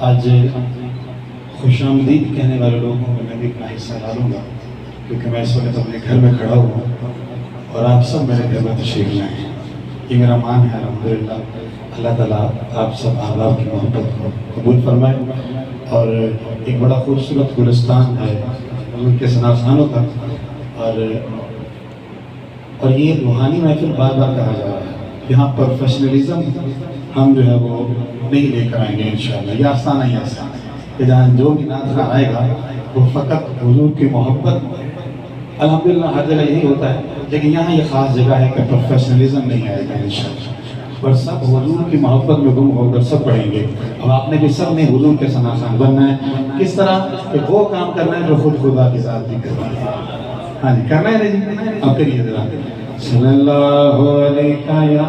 آج خوش آمدید کہنے والے لوگوں کو میں بھی اپنا حصہ ڈالوں گا، کیونکہ میں اس وقت اپنے گھر میں کھڑا ہوں اور آپ سب میرے گھر میں تشریف لائے ہیں۔ یہ میرا مان ہے الحمدللہ۔ اللہ تعالیٰ آپ سب احباب کی محبت کو قبول فرمائے۔ اور ایک بڑا خوبصورت گلستان ہے ان کے ثناء کا، اور یہ روحانی محفل بار بار کہا جا رہا ہے۔ یہاں پروفیشنلزم ہم جو ہے وہ نہیں لے کر آئیں گے انشاءاللہ۔ یہ آسان ہی آسان ہے کہ جہاں جو بھی ناظرین آئے گا وہ فقط حضور کی محبت، الحمدللہ ہر جگہ یہی ہوتا ہے، لیکن یہاں یہ خاص جگہ ہے کہ پروفیشنلزم نہیں آئے گا انشاءاللہ، اور سب حضور کی محبت میں گم ہو کر سب پڑھیں گے۔ اب آپ نے بھی سب نے حضور کے ثنا خان بننا ہے۔ کس طرح کہ وہ کام کرنا ہے جو خود خدا کی ذات بھی کرنا ہے۔ ہاں جی کرنا ہے جی، اب کریے ذرا صلی اللہ علیہ یا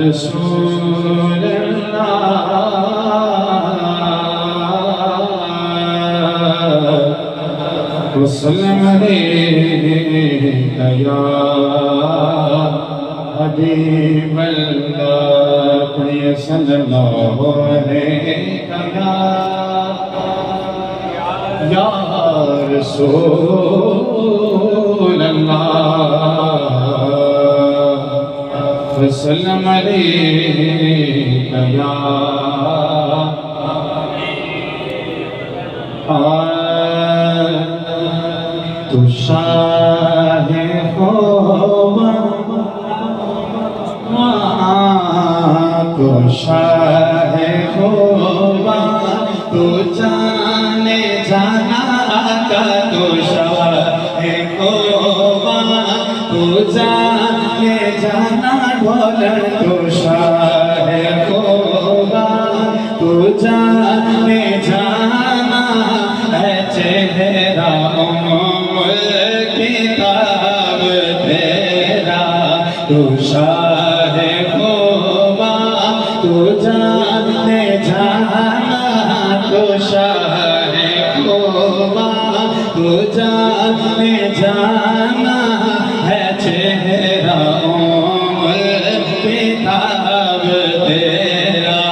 رسول اللہ وسلم علیہ یا حبیب اللہ، پڑھئے صلی اللہ علیہ یا رسول اللہ وسلم علیہ یا تو شاہ خوبا تو شاہ خوبا تو جانے جانا کا، تو شاہ خوبا تو جانے جانا بولن، تو شاہ خوبا تو جانے جانا ہے چہرہ کتاب تیرا، تو شاہ خوبا تو جانے جانا، تو شاہ خوبا تو جانے جانا ہے چہرہ کتاب تیرا،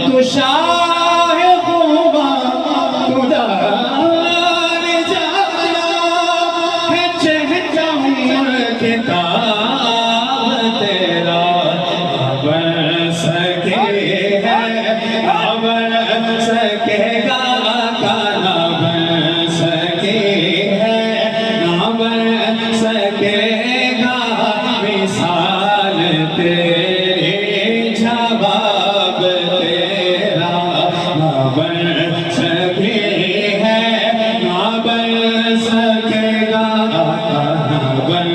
تو شاہ خوبا تو جانے جانا ہے چہرہ کتاب تیرا، بن سکے ہے بن سکے گا کا، نہ بن سکے ہے نہ بن سکے گا مثال تیری، جواب تیرا نہ بن سکے ہے نہ بن سکے گا، نہ بن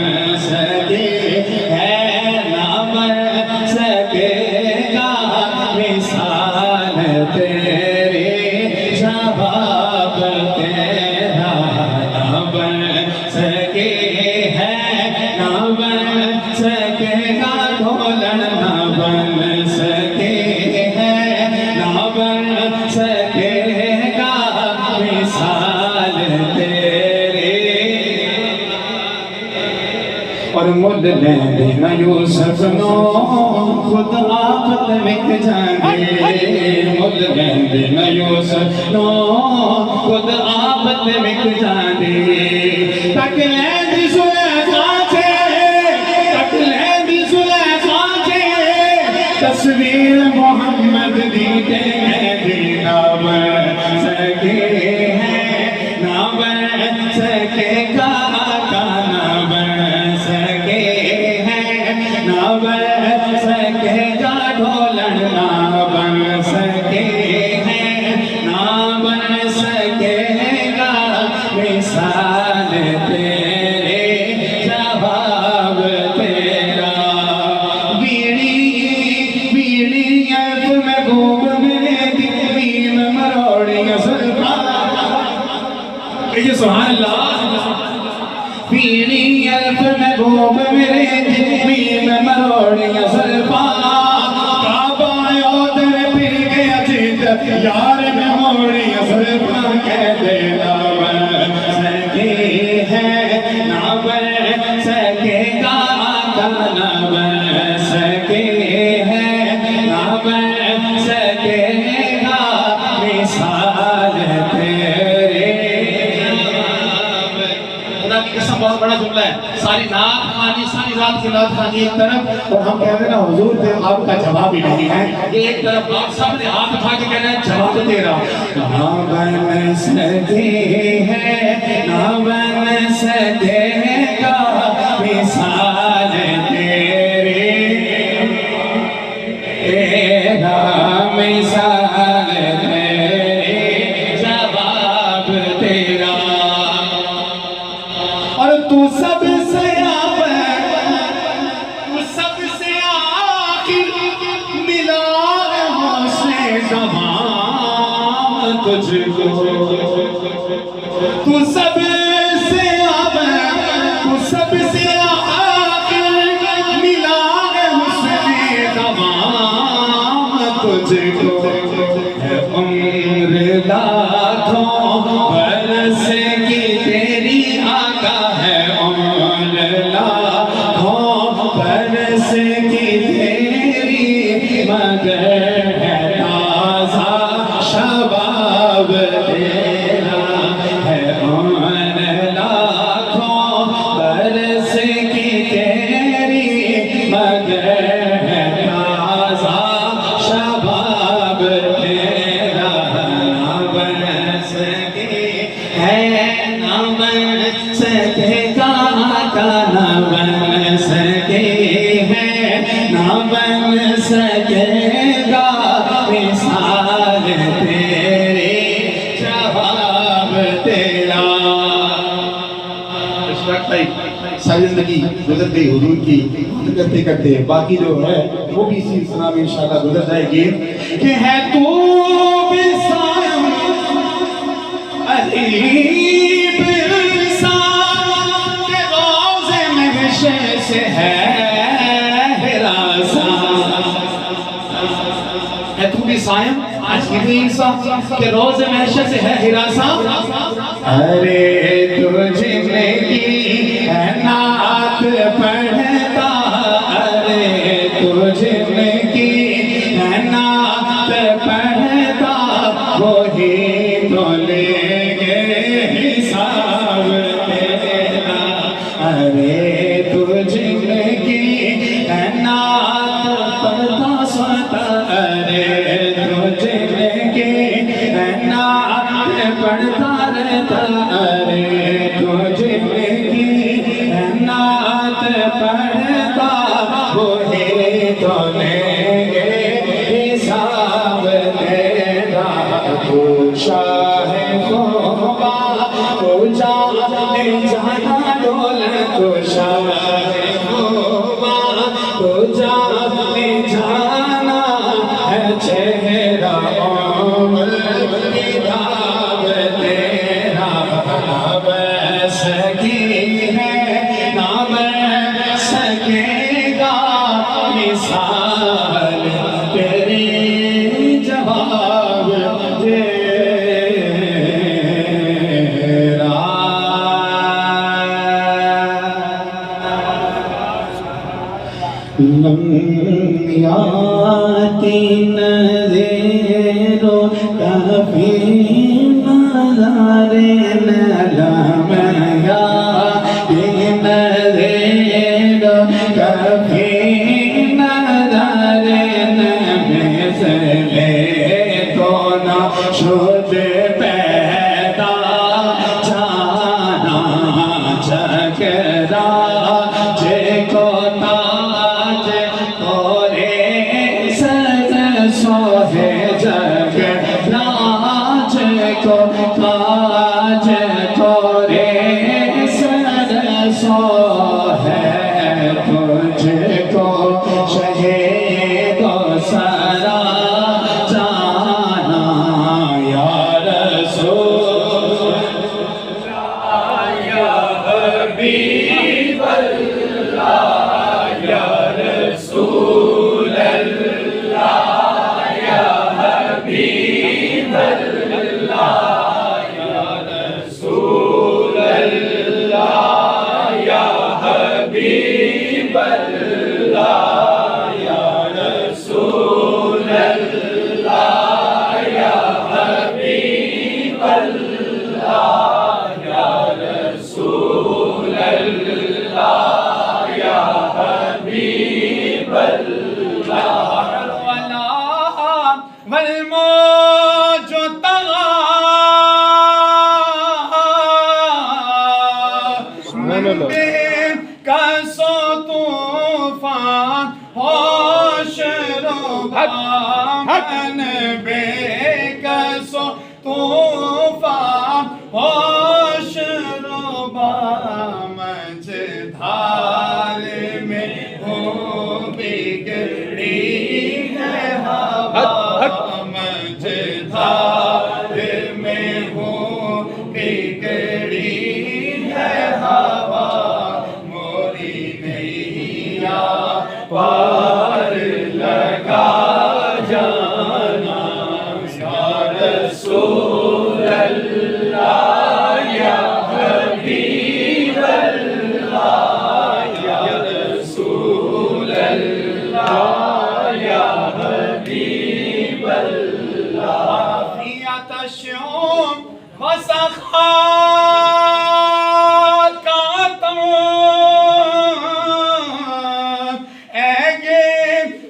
سکے ہے نہ بن سکے گا مثال تیری، جواب تیرا نہ بن سکے ہے نہ بن سکے گا، ڈھولن نہ بن سکے ہے نہ بن سکے گا مثال تیری۔ اور مل لیں دینا یوسف نو خود آفت مٹ جائیں گے، مل لیں دینا یوسف نو خود آفت مٹ جائیں گے، تک لیں دی زلیخا سے، تک لیں دی زلیخا سے تصویر محمد دی تیری، نہ بن سکے ہے نہ بن سکے گا کا، نہ بن سکے ہے نہ بن سکے گا، ڈھولن نہ بن سکے ہے نہ بن سکے گا مثال تیرے، جواب تیرا۔ بیڑی بیڑی عرف میں گھوم میرے دل میں مروڑیاں سلطا، یہ سبحان اللہ۔ بیڑی عرف میں گھوم میرے دل میں مروڑیاں سلطا، کعبہ ادھر پھر گیا جیت یار میں موڑیاں سلطا، کہہ دینا بن سکے ہے نہ بن سکے بڑا جملہ ہے، ساری نعت خوانی، ساری رات کی نعت خوانی ایک طرف، اور ہم کہہ رہے ہیں نا حضور پہ آپ کا جواب ہی نہیں ہے، یہ ایک طرف آپ سب نے ہاتھ اٹھا کے کہنا ہے جواب تیرا نہ بن سکے ہے، نہ بن سکے گا مثال تیری، تیرا مثال تیری، جواب تیرا، اور تو سب سے تو سب سے آخر ملا حوصلے تمام تجھ کو، تو سب سے تو سب سے آخر ملا حوصلے تمام تجھ کو، ہے عمر لاکھوں برس کی تیری آقا ہے، عمر لاکھوں برس کی تیری، مگر ہے تازہ شباب تیرا، ہے عمر لاکھوں برس کی تیری، مگر ہے تازہ شباب تیرا، نہ بن سکے ہے، نہ بن سکے گا آقا، نہ بن سکے ہے، نہ بن سکے گا مثال تیری، جواب تیرا۔ اس وقت ساری زندگی گزر گئی حضور کی کرتے کرتے، باقی جو ہے وہ بھی اسی سلسلہ میں انشاءاللہ گزر جائے گی، کہ ہے تو بھی سائم عجیب انسان، کہ روز محشر سے ہے ہراساں، ہے تو بھی سائم عجیب انسان، کہ روز محشر سے ہے ہراساں، ارے تجھ میں کی ہے نعت پڑھتا، ارے تجھ میں کی ہے نعت پڑھتا، وہی تو لیں گے حساب تیرا، ارے تجھ میں کی ہے نعت پڑھتا سنتا، ارے تجھ میں کی ہے نعت پڑھتا رہتا، ارے تجھ میں کی ہے نعت پڑھتا، وہی تو لیں گے حساب تیرا، تو شاہ خوبا تو جانے جانا ڈول، تو شاہ خوبا تو جانے جانا ہے، چہرہ عمر کتاب تیرا، نہ بن سکی ہے، نہ بن سکے گا مثال تیری، جواب تیرا۔ لم یاتی نذیر کفی مزار، لم یاتی نذیر کفی نظر، مثل تو نہ شد پیدا، جانا چکرا جے کو تاج تورے سر سوہے جگ لاج کو، تاج تورے سر سوہے تجھ کو، شہید و سرا جانا یا رسول اللہ، یا حبیب اللہ، یا رسول اللہ، یا حبیب اللہ، یا رسول اللہ، یا حبیب اللہ، یا رسول اللہ، یا حبیب اللہ، یا رسول اللہ۔ البحر ولا والموج طغى من بهم كسو طوفان ہوش ربا من بهم كسو طوفان ہوش ربا مجھدھار میں ہوں بگڑی ہے ہوا مجھدھار میں ہوں بگڑی ہے ہوا موری نیا پار لگا جانا یا رسول اللہ یا حبیب اللہ یا رسول اللہ یا حبیب اللہ عافیت الشوم وسخاء کا تم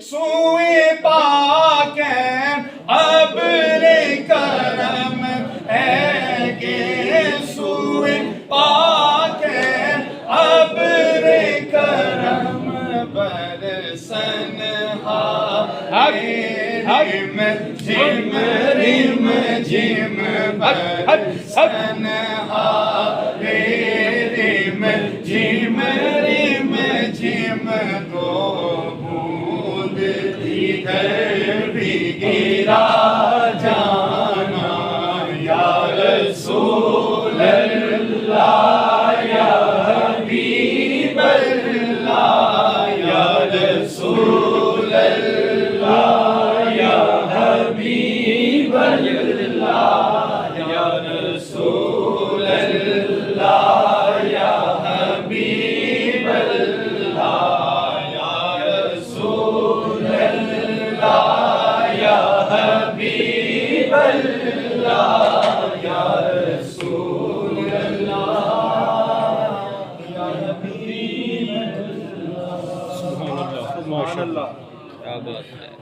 سوئے پاک ابر کرم سوئے پاک ابر کرم برسن رم جم رم جم برسن رم جم رم جم دو ادھر بھی گرا جانا یا رسول اللہ یا حبیب اللہ یا رسول اللہ یا حبیب اللہ یا رسول اللہ یا حبیب اللہ یا رسول اللہ یا حبیب اللہ یا رسول اللہ یا حبیب اللہ سبحان اللہ کیا بات ہے